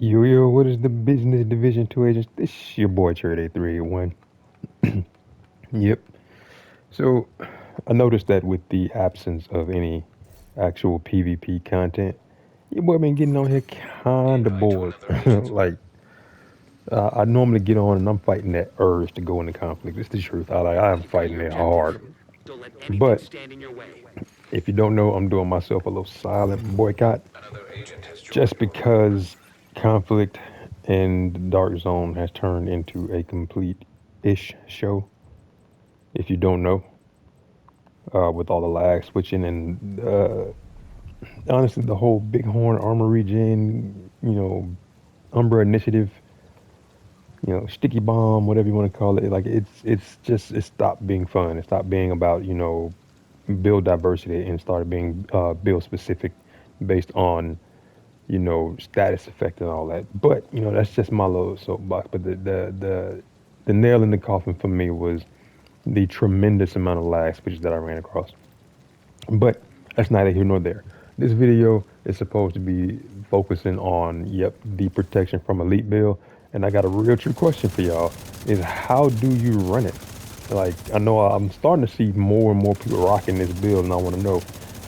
Yo, what is the business division 2 agents? This is your boy Trade 381. Yep. So I noticed that with the absence of any actual PvP content, your boy been getting on here kinda bored. Like I normally get on and I'm fighting that urge to go into conflict. It's the truth. I'm fighting it hard. But if you don't know, I'm doing myself a little silent boycott just because conflict and the dark zone has turned into a complete ish show. If you don't know, with all the lag switching and honestly, the whole Bighorn armor regen, Umbra initiative, sticky bomb, whatever you want to call it, like it stopped being fun. It stopped being about build diversity and started being build specific based on status effect and all that. But that's just my little soapbox. But the nail in the coffin for me was the tremendous amount of lag switches that I ran across. But that's neither here nor there. This video is supposed to be focusing on, yep, the protection from elite build. And I got a real true question for y'all is how do you run it? Like, I know I'm starting to see more and more people rocking this build, and I want to know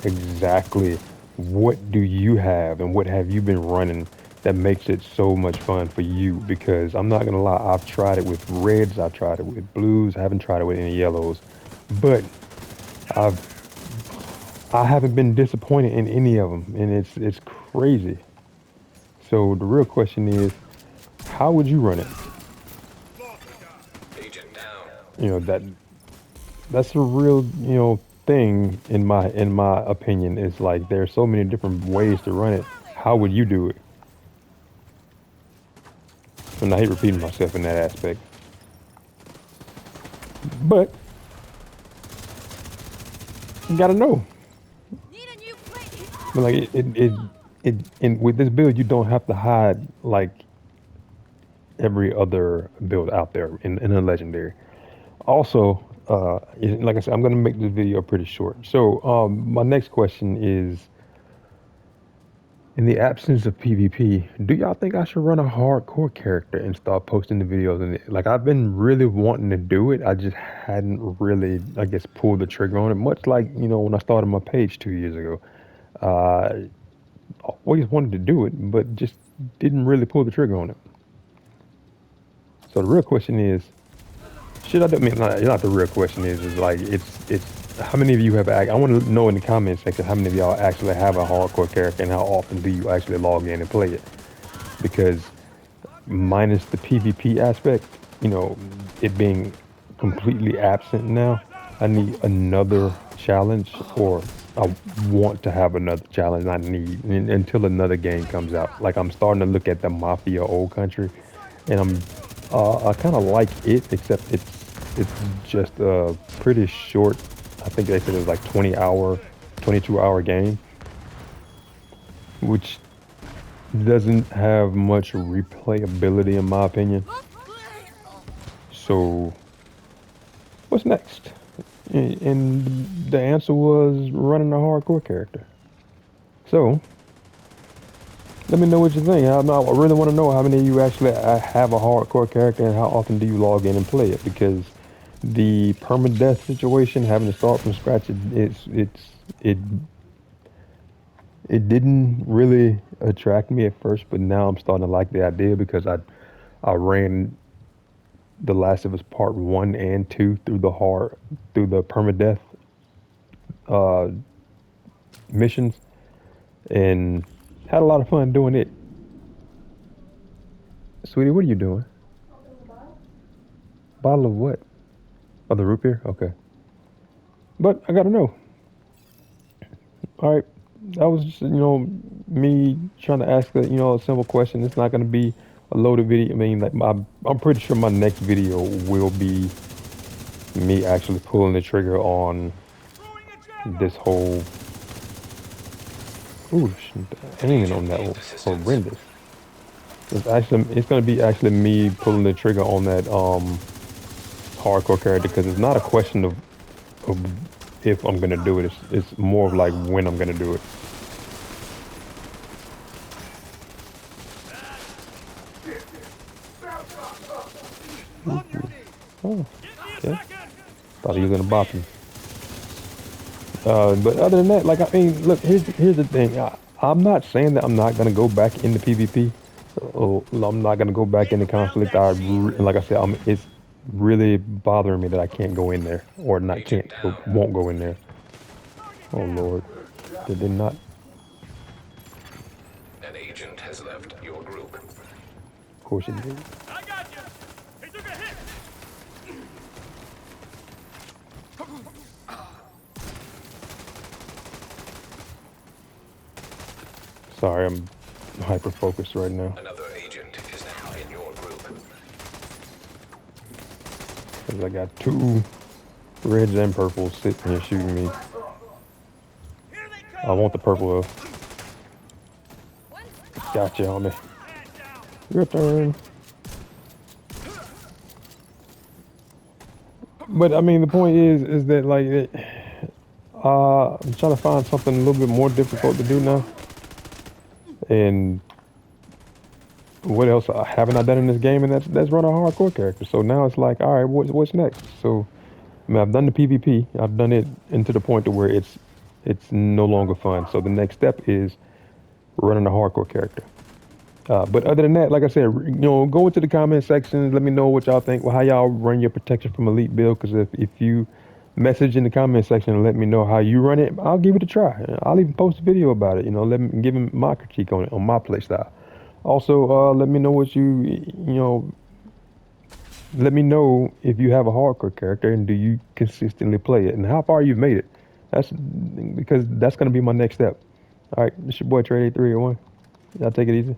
exactly what do you have and what have you been running that makes it so much fun for you? Because I'm not gonna lie, I've tried it with reds, I've tried it with blues, I haven't tried it with any yellows, but I've I haven't been disappointed in any of them, and it's crazy. So the real question is, how would you run it? You know that that's a real thing in my opinion. Is like there's so many different ways to run it. How would you do it? And I hate repeating myself in that aspect, but you gotta know. But like and with this build, you don't have to hide like every other build out there in a legendary. Also, like I said, I'm going to make this video pretty short. So, my next question is, in the absence of PvP, do y'all think I should run a hardcore character and start posting the videos? And like, I've been really wanting to do it. I just hadn't really, I guess, pulled the trigger on it. Much like when I started my page 2 years ago, I always wanted to do it, but just didn't really pull the trigger on it. So the real question is, should I do? I mean, not the real question is like it's how many of you have? I want to know in the comment section how many of y'all actually have a hardcore character and how often do you actually log in and play it? Because minus the PvP aspect, it being completely absent now, I need another challenge, or I want to have another challenge. I need until another game comes out. Like I'm starting to look at the Mafia Old Country, and I kind of like it, except it's just a pretty short. I think they said it was like 20-hour, 22-hour game, which doesn't have much replayability in my opinion. So what's next? And the answer was running a hardcore character. So let me know what you think. I really want to know how many of you actually have a hardcore character and how often do you log in and play it? Because the permadeath situation, having to start from scratch, it it didn't really attract me at first, but now I'm starting to like the idea because I ran The Last of Us Part One and Two through the permadeath uh, missions and had a lot of fun doing it. Sweetie, what are you doing? Bottle of what? Oh, the root beer? Okay. But I gotta know. All right. That was just, me trying to ask a simple question. It's not gonna be a loaded video. I mean, like I'm pretty sure my next video will be me actually pulling the trigger on this whole. Ooh, aiming on that was horrendous. It's gonna be actually me pulling the trigger on that hardcore character because it's not a question of if I'm gonna do it. It's more of like when I'm gonna do it. Oh, okay. Thought he was gonna bop him. But other than that, like I mean, look, here's the thing. I'm not saying that I'm not gonna go back into PvP. Oh, I'm not gonna go back into conflict. Like I said, it's really bothering me that I can't go in there or not Agent can't or down. won't go in there. Oh Lord, did they not? An agent has left your group. Of course it did. I got you. He took a hit. Sorry, I'm hyper focused right now Another agent is now in your group. because I got two reds and purples sitting here shooting me. Here they I come. want the purple though. Gotcha, homie. Man down. Your turn. But I mean, the point is that like, I'm trying to find something a little bit more difficult to do now. And what else haven't I done in this game? And that's run a hardcore character. So now it's like, all right, what's next? So I mean, I've done the PvP. I've done it into the point to where it's no longer fun. So the next step is running a hardcore character. But other than that, like I said, go into the comment section. Let me know what y'all think. Well, how y'all run your protection from elite build? Because if you message in the comment section and let me know how you run it, I'll give it a try. I'll even post a video about it. Let me give him my critique on it on my play style. Also, let me know what let me know if you have a hardcore character and do you consistently play it and how far you've made it. That's because that's gonna be my next step. All right, this your boy Trade 301. Y'all take it easy.